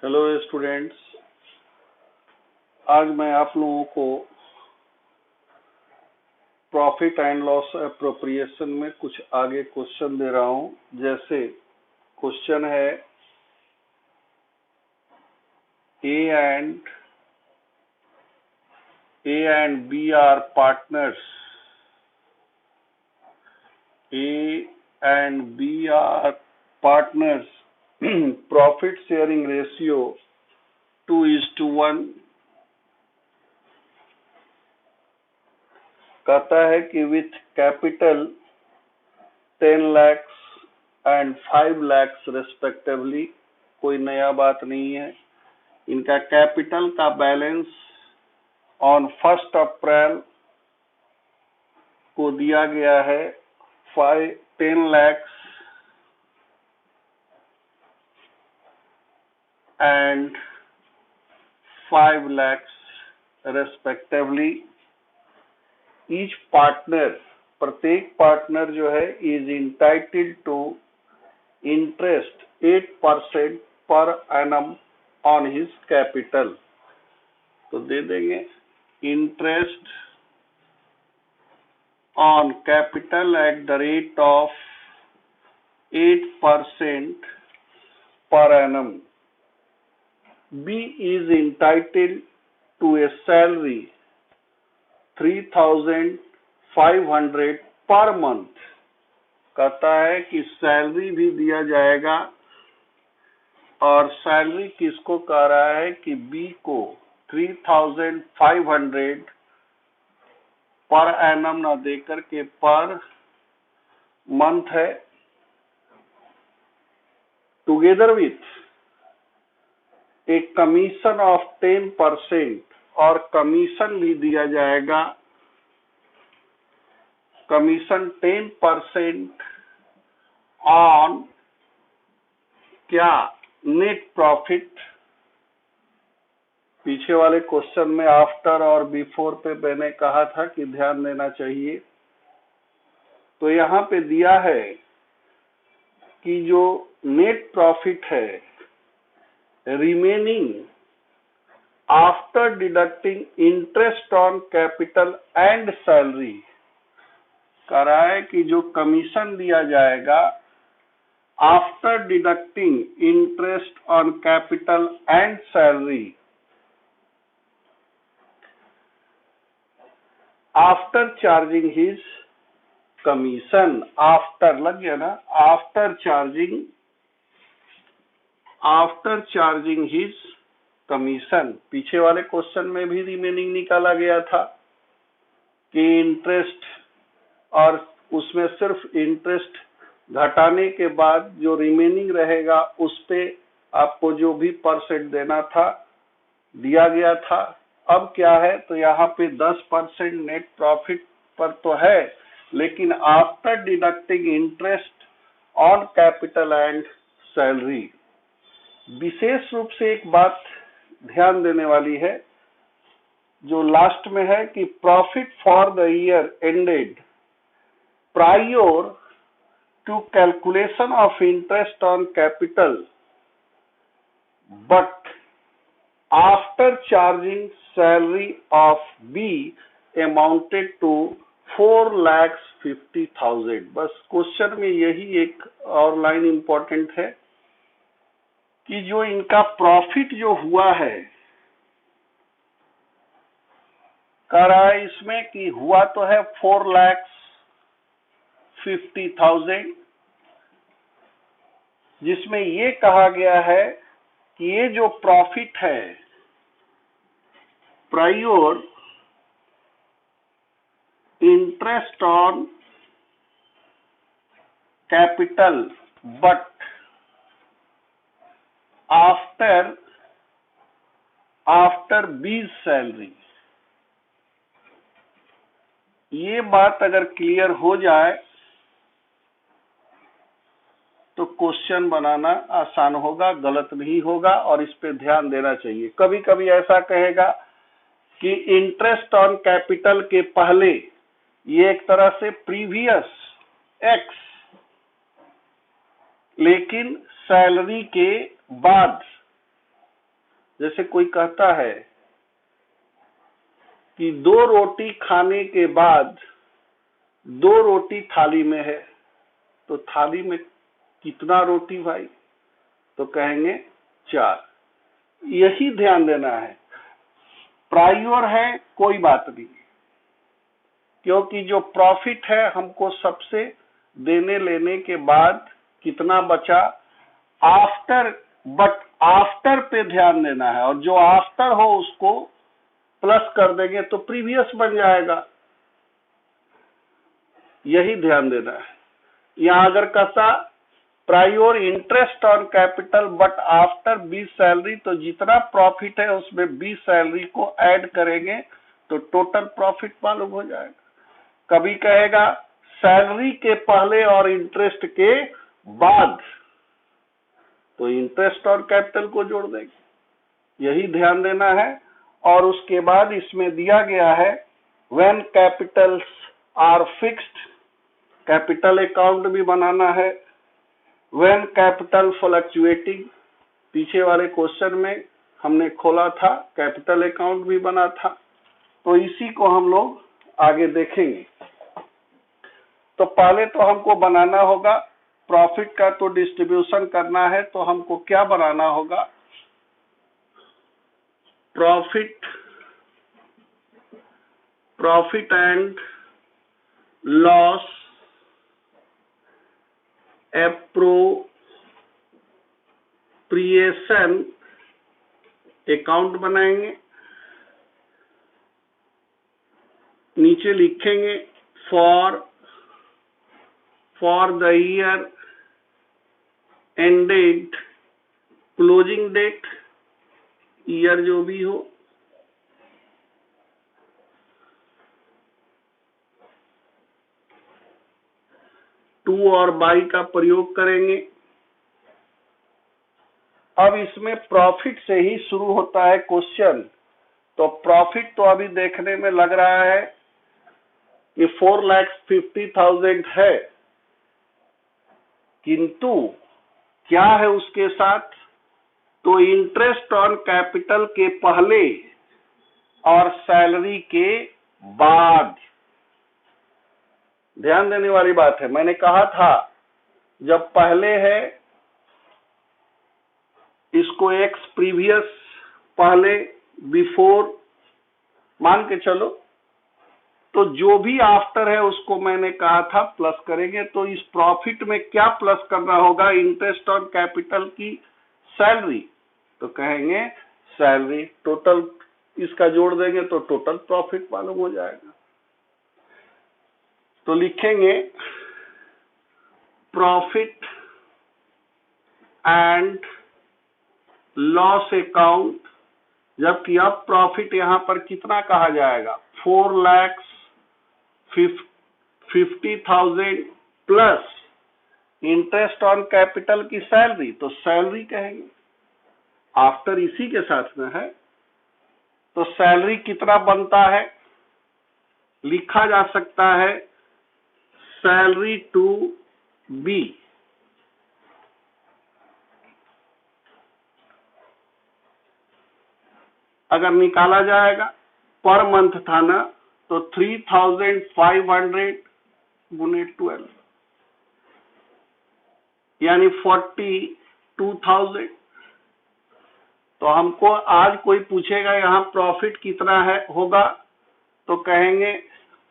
Hello students, आज मैं आप लोगों को प्रॉफिट एंड लॉस एप्रोप्रिएशन में कुछ आगे क्वेश्चन दे रहा हूं। जैसे क्वेश्चन है A and B are partners. A and B are partners, profit sharing ratio 2:1। कहता है कि with capital 10 lakhs and 5 lakhs respectively. कोई नया बात नहीं है। इनका कैपिटल का बैलेंस ऑन 1 अप्रैल को दिया गया है 10 lakhs and 5 lakhs respectively. Each partner, प्रत्येक पार्टनर जो है is entitled to interest 8% per annum on his capital. तो दे देंगे interest on capital at the rate of 8% per annum. B is entitled to a salary 3,500 per month. कहता है कि salary भी दिया जाएगा, और सैलरी किसको कह रहा है कि बी को 3,500 पर एनम ना देकर के पर मंथ है, together with a commission of 10%, और कमीशन भी दिया जाएगा, कमीशन 10% ऑन क्या, नेट प्रॉफिट। पीछे वाले क्वेश्चन में आफ्टर और बिफोर पे मैंने कहा था कि ध्यान देना चाहिए। तो यहाँ पे दिया है कि जो नेट प्रॉफिट है remaining after deducting interest on capital and salary, कह रहा है कि जो कमीशन दिया जाएगा after deducting interest on capital and salary, after charging his commission. After लग गया ना, आफ्टर चार्जिंग हिज कमीशन। पीछे वाले क्वेश्चन में भी रिमेनिंग निकाला गया था कि इंटरेस्ट, और उसमें सिर्फ इंटरेस्ट घटाने के बाद जो रिमेनिंग रहेगा उस पे आपको जो भी परसेंट देना था दिया गया था। अब क्या है, तो यहाँ पे 10% नेट प्रॉफिट पर तो है, लेकिन after deducting interest on capital and salary. विशेष रूप से एक बात ध्यान देने वाली है जो लास्ट में है कि profit for the year ended prior to calculation of interest on capital but after charging salary of B amounted to 4,50,000। बस क्वेश्चन में यही एक और लाइन इंपॉर्टेंट है कि जो इनका प्रॉफिट जो हुआ है, कह रहा है इसमें कि हुआ तो है 4,50,000, जिसमें ये कहा गया है कि ये जो प्रॉफिट है prior interest on capital but after बीज सैलरी। ये बात अगर क्लियर हो जाए तो क्वेश्चन बनाना आसान होगा, गलत नहीं होगा, और इस पे ध्यान देना चाहिए। कभी कभी ऐसा कहेगा कि इंटरेस्ट ऑन कैपिटल के पहले ये एक तरह से प्रीवियस एक्स, लेकिन सैलरी के बाद जैसे कोई कहता है कि 2 रोटी खाने के बाद 2 रोटी थाली में है, तो थाली में कितना रोटी भाई? तो कहेंगे 4। यही ध्यान देना है। प्रायोर है कोई बात नहीं, क्योंकि जो प्रॉफिट है हमको सबसे देने लेने के बाद कितना बचा आफ्टर, बट आफ्टर पे ध्यान देना है, और जो आफ्टर हो उसको प्लस कर देंगे तो प्रीवियस बन जाएगा। यही ध्यान देना है। यहां अगर कहता prior interest on capital but after B salary, तो जितना प्रॉफिट है उसमें बी सैलरी को ऐड करेंगे तो टोटल प्रॉफिट मालूम हो जाएगा। कभी कहेगा सैलरी के पहले और इंटरेस्ट के बाद, तो इंटरेस्ट और कैपिटल को जोड़ देंगे। यही ध्यान देना है। और उसके बाद इसमें दिया गया है when capitals are fixed, capital account भी बनाना है। व्हेन कैपिटल फ्लक्चुएटिंग, पीछे वाले क्वेश्चन में हमने खोला था, कैपिटल अकाउंट भी बना था, तो इसी को हम लोग आगे देखेंगे। तो पहले तो हमको बनाना होगा प्रॉफिट का, तो डिस्ट्रीब्यूशन करना है तो हमको क्या बनाना होगा? Profit and loss appropriation account बनाएंगे। नीचे लिखेंगे for the year ended closing date, year जो भी हो, टू और बाई का प्रयोग करेंगे। अब इसमें प्रॉफिट से ही शुरू होता है क्वेश्चन, तो प्रॉफिट तो अभी देखने में लग रहा है कि 4,50,000 है, किंतु क्या है उसके साथ? तो इंटरेस्ट ऑन कैपिटल के पहले और सैलरी के बाद। ध्यान देने वाली बात है, मैंने कहा था जब पहले है इसको एक्स प्रीवियस पहले बिफोर मान के चलो, तो जो भी आफ्टर है उसको मैंने कहा था प्लस करेंगे। तो इस प्रॉफिट में क्या प्लस करना होगा? इंटरेस्ट ऑन कैपिटल की सैलरी, तो कहेंगे सैलरी, टोटल इसका जोड़ देंगे तो टोटल प्रॉफिट मालूम हो जाएगा। तो लिखेंगे प्रॉफिट एंड लॉस अकाउंट, जबकि अब प्रॉफिट यहां पर कितना कहा जाएगा? 4,50,000 प्लस इंटरेस्ट ऑन कैपिटल की सैलरी, तो सैलरी कहेंगे। आफ्टर इसी के साथ में है, तो सैलरी कितना बनता है? लिखा जा सकता है सैलरी टू बी, अगर निकाला जाएगा पर मंथ था ना, तो 3,500 गुने 12 यानी 42,000। तो हमको आज कोई पूछेगा यहाँ प्रॉफिट कितना है होगा, तो कहेंगे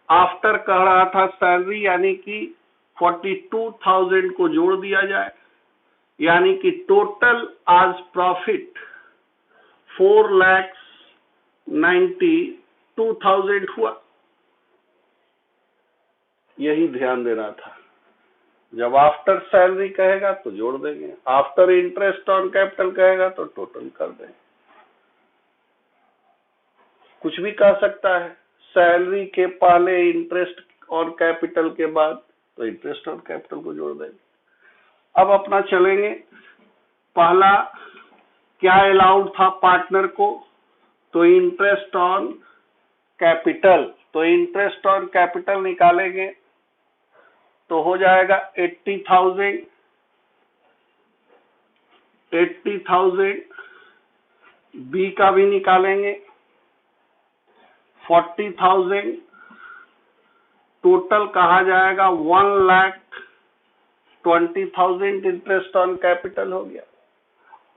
आफ्टर कह रहा था सैलरी, यानी कि 42,000 को जोड़ दिया जाए, यानी कि टोटल आज प्रॉफिट 4,92,000 हुआ। यही ध्यान देना था। जब आफ्टर सैलरी कहेगा तो जोड़ देंगे, आफ्टर इंटरेस्ट ऑन कैपिटल कहेगा तो टोटल कर देंगे। कुछ भी कह सकता है, सैलरी के पहले इंटरेस्ट और कैपिटल के बाद, तो इंटरेस्ट और कैपिटल को जोड़ देंगे। अब अपना चलेंगे, पहला क्या अलाउड था पार्टनर को? तो इंटरेस्ट ऑन कैपिटल, तो इंटरेस्ट ऑन कैपिटल निकालेंगे तो हो जाएगा 80,000 बी का भी निकालेंगे 40,000, टोटल कहा जाएगा 1,20,000 इंटरेस्ट ऑन कैपिटल हो गया।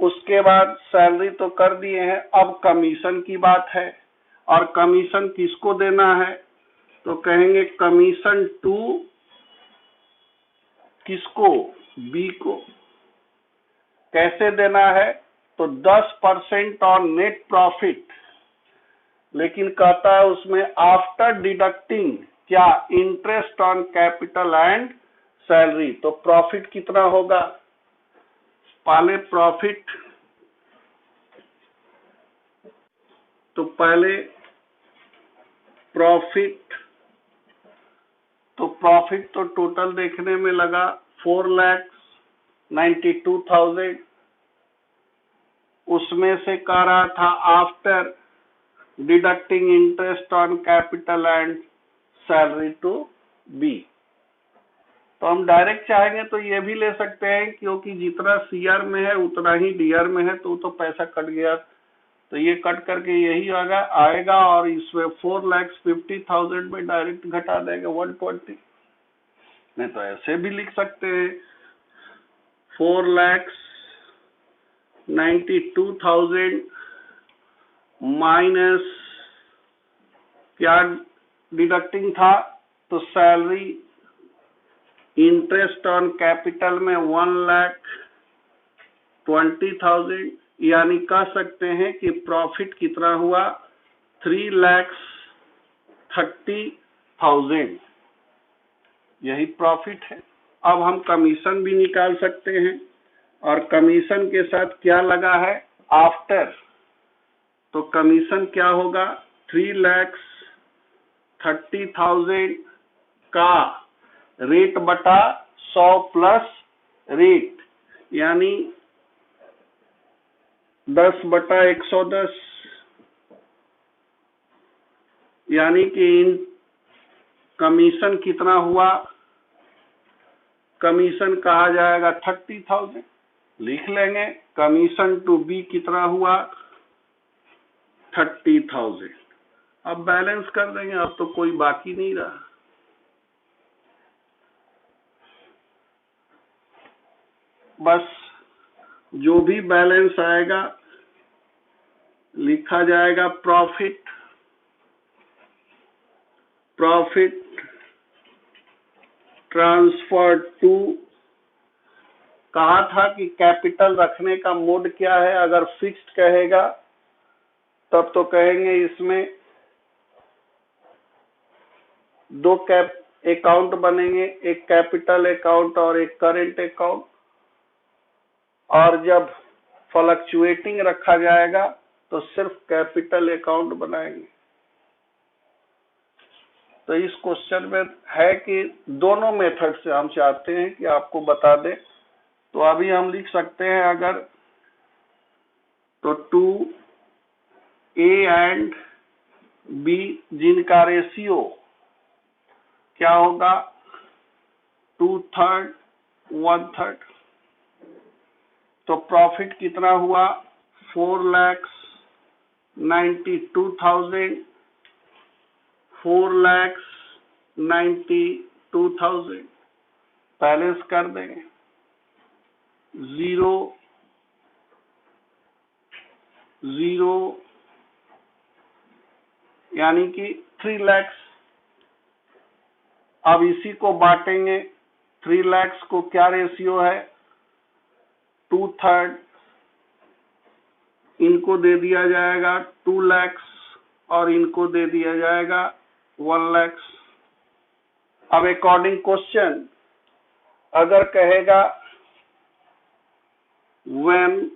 उसके बाद सैलरी तो कर दिए हैं, अब कमीशन की बात है, और कमीशन किसको देना है, तो कहेंगे कमीशन टू किसको, बी को। कैसे देना है, तो 10% ऑन नेट प्रॉफिट, लेकिन कहता है उसमें आफ्टर डिडक्टिंग क्या, interest on capital and salary. तो प्रॉफिट कितना होगा, पहले प्रॉफिट, तो पहले प्रॉफिट, तो प्रॉफिट तो टोटल देखने में लगा 4,92,000, उसमें से कह रहा था after deducting interest on capital and salary to B. तो हम डायरेक्ट चाहेंगे तो ये भी ले सकते हैं, क्योंकि जितना सीआर में है उतना ही डीआर में है, तो पैसा कट गया, तो ये कट करके यही आएगा और इसमें 4,50,000 में डायरेक्ट घटा देंगे 120। नहीं तो ऐसे भी लिख सकते हैं 4,92,000 माइनस क्या डिडक्टिंग था, तो सैलरी इंटरेस्ट ऑन कैपिटल में 1,20,000, यानी कह सकते हैं कि प्रॉफिट कितना हुआ 3,30,000, यही प्रॉफिट है। अब हम कमीशन भी निकाल सकते हैं, और कमीशन के साथ क्या लगा है आफ्टर, तो कमीशन क्या होगा 3,30,000 का रेट बटा 100 प्लस रेट, यानी 10/110, यानी कि इन कमीशन कितना हुआ, कमीशन कहा जाएगा 30,000, लिख लेंगे कमीशन टू बी कितना हुआ 30,000। अब बैलेंस कर देंगे, अब तो कोई बाकी नहीं रहा। बस जो भी बैलेंस आएगा लिखा जाएगा प्रॉफिट ट्रांसफर टू, कहा था कि कैपिटल रखने का मोड क्या है, अगर फिक्स्ड कहेगा तब तो कहेंगे इसमें दो अकाउंट बनेंगे, एक कैपिटल अकाउंट और एक करेंट अकाउंट, और जब फ्लक्चुएटिंग रखा जाएगा तो सिर्फ कैपिटल अकाउंट बनाएंगे। तो इस क्वेश्चन में है कि दोनों मेथड से हम चाहते हैं कि आपको बता दें, तो अभी हम लिख सकते हैं अगर, तो 2A एंड B जिनका रेशियो क्या होगा 2/3 1/3, तो प्रॉफिट कितना हुआ 4,92,000, 4,92,000 बैलेंस कर देंगे 0 0, यानी कि 3 लाख। अब इसी को बांटेंगे, 3 लाख को क्या रेशियो है 2/3, इनको दे दिया जाएगा 2 लाख और इनको दे दिया जाएगा 1 लाख। अब अकॉर्डिंग क्वेश्चन अगर कहेगा when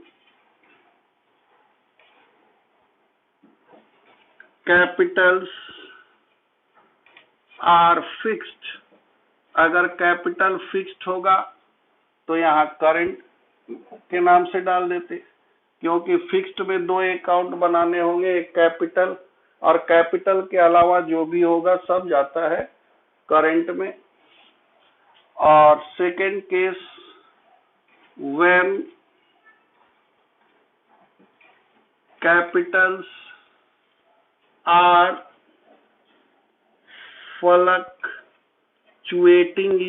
capitals are fixed, अगर कैपिटल फिक्स्ड होगा तो यहाँ करंट के नाम से डाल देते, क्योंकि फिक्स्ड में दो अकाउंट बनाने होंगे, एक कैपिटल और कैपिटल के अलावा जो भी होगा सब जाता है करंट में। और second case when capitals are fluctuating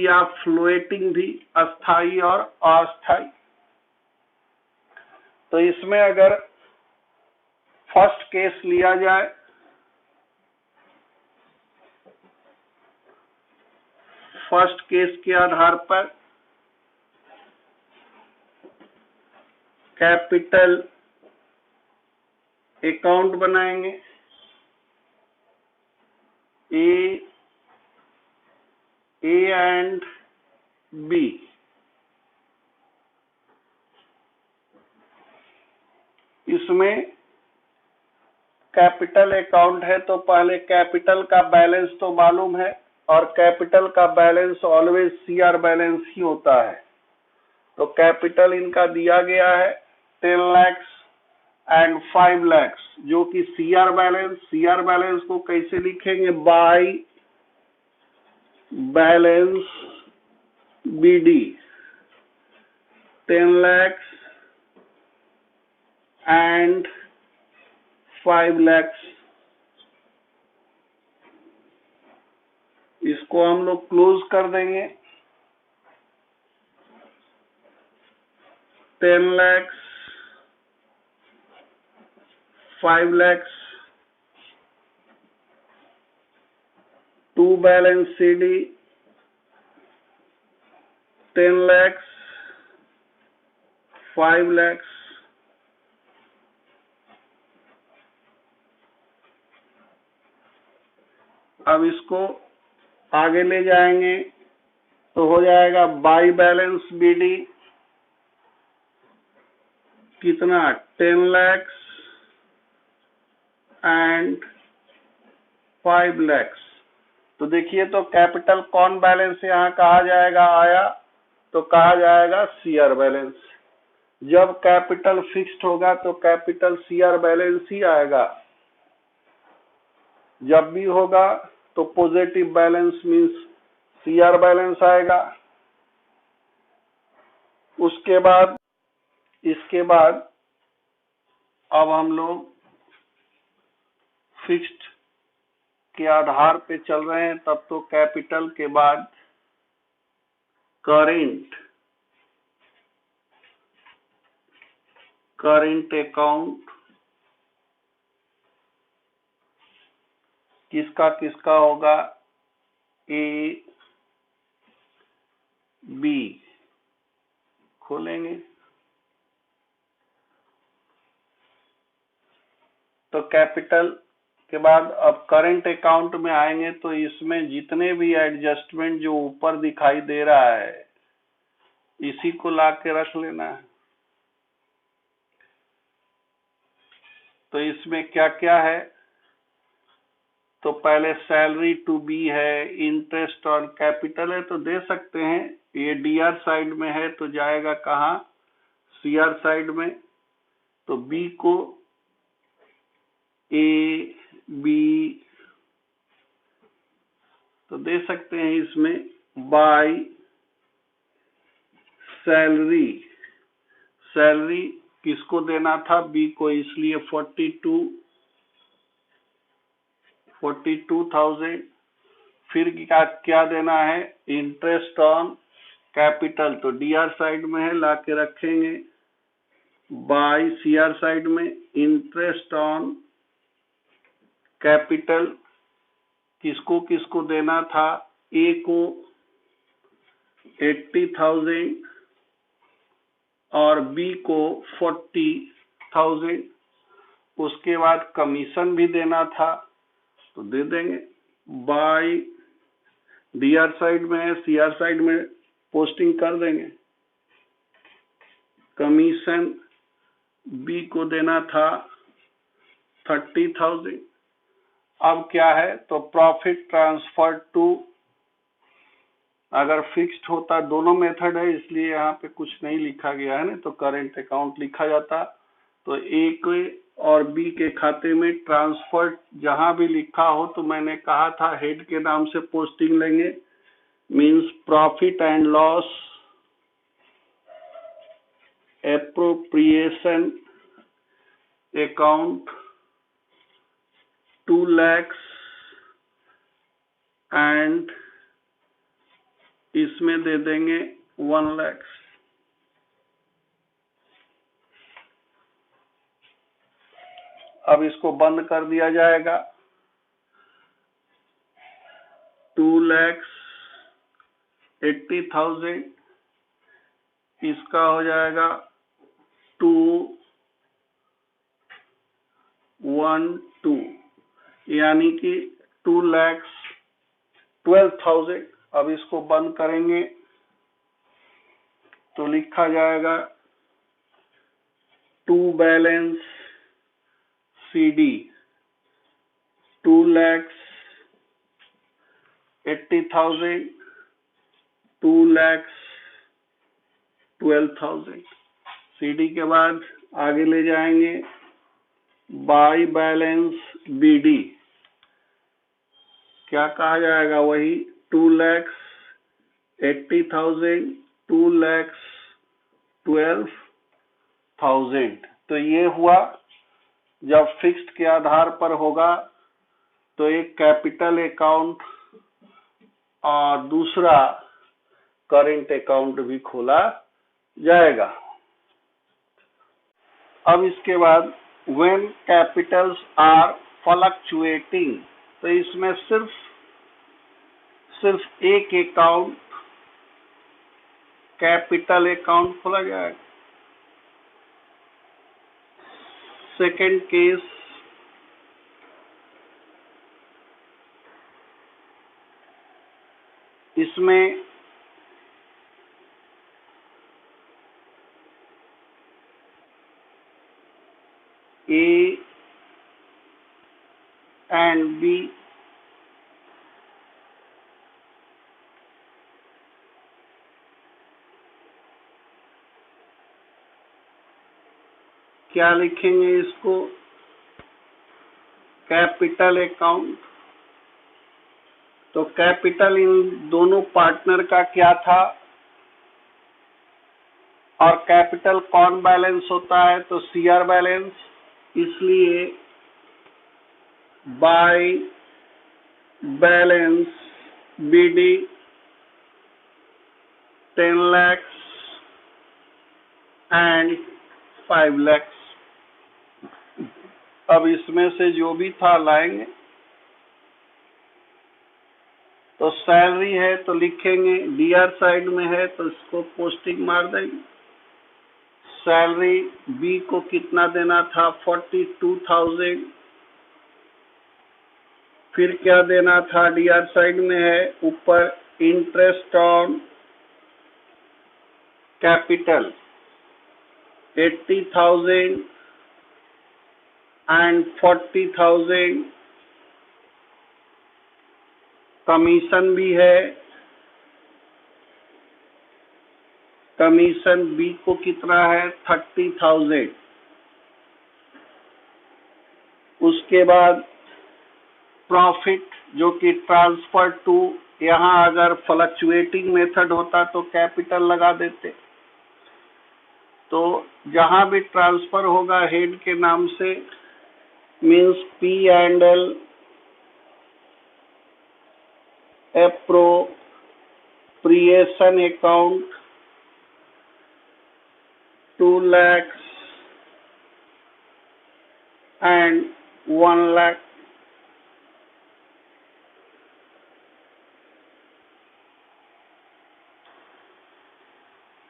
या फ्लोएटिंग भी अस्थाई और अस्थाई। तो इसमें अगर फर्स्ट केस लिया जाए, फर्स्ट केस के आधार पर कैपिटल अकाउंट बनाएंगे, ए एंड बी। इसमें कैपिटल अकाउंट है तो पहले कैपिटल का बैलेंस तो मालूम है, और कैपिटल का बैलेंस ऑलवेज सीआर बैलेंस ही होता है। तो कैपिटल इनका दिया गया है 10 लाख एंड 5 लाख, जो कि सीआर बैलेंस को कैसे लिखेंगे? By balance BD 10 lakh and 5 lakh. इसको हम लोग क्लोज कर देंगे। 10 lakh 5 lakh to balance CD 10 lakh 5 lakh. अब इसको आगे ले जाएंगे तो हो जाएगा बाई बैलेंस बीडी कितना? 10 लाख एंड 5 लाख। तो देखिए, तो कैपिटल कौन बैलेंस यहाँ कहा जाएगा? आया तो कहा जाएगा सीआर बैलेंस। जब कैपिटल फिक्स्ड होगा तो कैपिटल सीआर बैलेंस ही आएगा। जब भी होगा तो positive balance means CR balance आएगा। उसके बाद इसके बाद अब हम लोग फिक्स्ड के आधार पे चल रहे हैं, तब तो कैपिटल के बाद करेंट अकाउंट किसका किसका होगा? ए बी खोलेंगे तो कैपिटल के बाद अब करंट अकाउंट में आएंगे तो इसमें जितने भी एडजस्टमेंट जो ऊपर दिखाई दे रहा है इसी को ला के रख लेना है। तो इसमें क्या क्या है? तो पहले सैलरी टू बी है, इंटरेस्ट ऑन कैपिटल है तो दे सकते हैं। ये डीआर साइड में है तो जाएगा कहाँ? सीआर साइड में। तो बी को ए बी तो दे सकते हैं इसमें बाय सैलरी किसको देना था? बी को, इसलिए 42,000। फिर क्या देना है? इंटरेस्ट ऑन कैपिटल, तो डीआर साइड में है ला के रखेंगे बाय सीआर साइड में। इंटरेस्ट ऑन कैपिटल किसको किसको देना था? ए को 80,000 और बी को 40,000। उसके बाद कमीशन भी देना था तो दे देंगे बाय डीआर साइड में है, सीआर साइड में पोस्टिंग कर देंगे। कमीशन बी को देना था 30,000। अब क्या है? तो प्रॉफिट ट्रांसफर टू, अगर फिक्स्ड होता, दोनों मेथड है इसलिए यहाँ पे कुछ नहीं लिखा गया है ना, तो करेंट अकाउंट लिखा जाता। तो ए के और बी के खाते में ट्रांसफर जहां भी लिखा हो तो मैंने कहा था हेड के नाम से पोस्टिंग लेंगे, means profit and loss appropriation account 2 lakhs and इसमें दे देंगे 1 lakhs। अब इसको बंद कर दिया जाएगा। 2,80,000 इसका हो जाएगा 212, यानी कि 2,12,000। अब इसको बंद करेंगे तो लिखा जाएगा टू बैलेंस CD 2,80,000, 2,12,000। CD के बाद आगे ले जाएंगे बाई बैलेंस BD। क्या कहा जाएगा? वही 2,80,000, 2,12,000। तो ये हुआ। जब फिक्स्ड के आधार पर होगा तो एक कैपिटल अकाउंट और दूसरा करेंट अकाउंट भी खोला जाएगा। अब इसके बाद व्हेन कैपिटल्स आर फ्लक्चुएटिंग, तो इसमें सिर्फ एक अकाउंट कैपिटल अकाउंट खोला जाएगा। सेकेंड केस, इसमें A एंड B क्या लिखेंगे? इसको कैपिटल अकाउंट। तो कैपिटल इन दोनों पार्टनर का क्या था, और कैपिटल कौन बैलेंस होता है? तो CR बैलेंस। इसलिए by balance BD 10 lakhs and 5 lakhs। अब इसमें से जो भी था लाएंगे। तो सैलरी है तो लिखेंगे, DR साइड में है तो इसको पोस्टिंग मार देंगे। सैलरी B को कितना देना था? 42,000। फिर क्या देना था? DR साइड में है ऊपर interest on capital 80,000 and 40,000। Commission भी है। कमीशन B को कितना है? 30,000। उसके बाद प्रॉफिट जो कि ट्रांसफर टू, यहाँ अगर फ्लक्चुएटिंग मेथड होता तो कैपिटल लगा देते। तो जहां भी ट्रांसफर होगा हेड के नाम से means P&L appropriation account 2 lakhs and 1 lakh।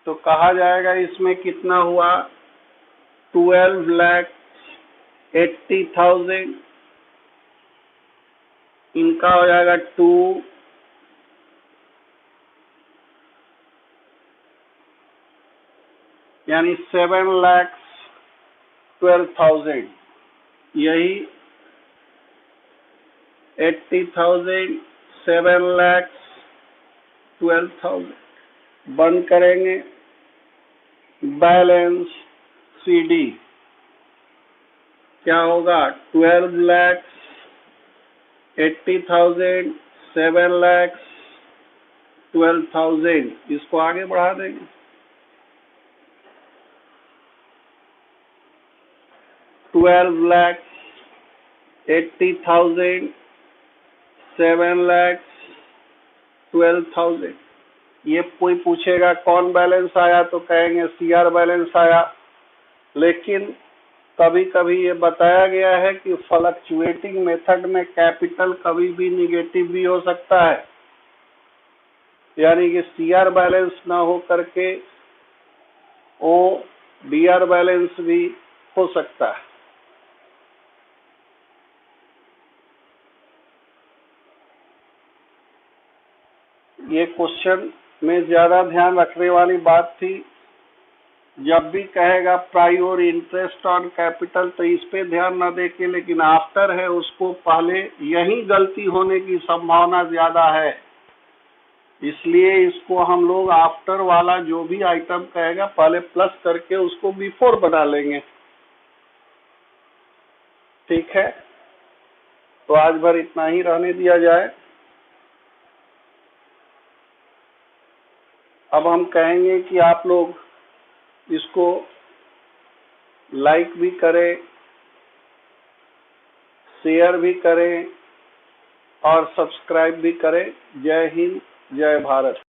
तो कहा जाएगा इसमें कितना हुआ? 12,80,000। इनका हो जाएगा 2 यानी 7,12,000। यही 80,000 7,12,000 बंद करेंगे। बैलेंस CD क्या होगा? 12,80,000 7,12,000। इसको आगे बढ़ा देंगे। 12,80,000, 7,12,000। ये कोई पूछेगा कौन बैलेंस आया तो कहेंगे सीआर बैलेंस आया, लेकिन कभी कभी ये बताया गया है कि फ्लक्चुएटिंग मेथड में कैपिटल कभी भी निगेटिव भी हो सकता है, यानी कि सीआर बैलेंस ना हो करके ओ डीआर बैलेंस भी हो सकता है। ये क्वेश्चन में ज्यादा ध्यान रखने वाली बात थी, जब भी कहेगा प्राइयोर इंटरेस्ट ऑन कैपिटल तो इस पे ध्यान न देके, लेकिन आफ्टर है उसको पहले, यही गलती होने की संभावना ज्यादा है, इसलिए इसको हम लोग आफ्टर वाला जो भी आइटम कहेगा पहले प्लस करके उसको बिफोर बना लेंगे। ठीक है, तो आज भर इतना ही रहने दिया जाए। अब हम कहेंगे कि आप लोग इसको लाइक भी करें, शेयर भी करें और सब्सक्राइब भी करें। जय हिंद, जय भारत।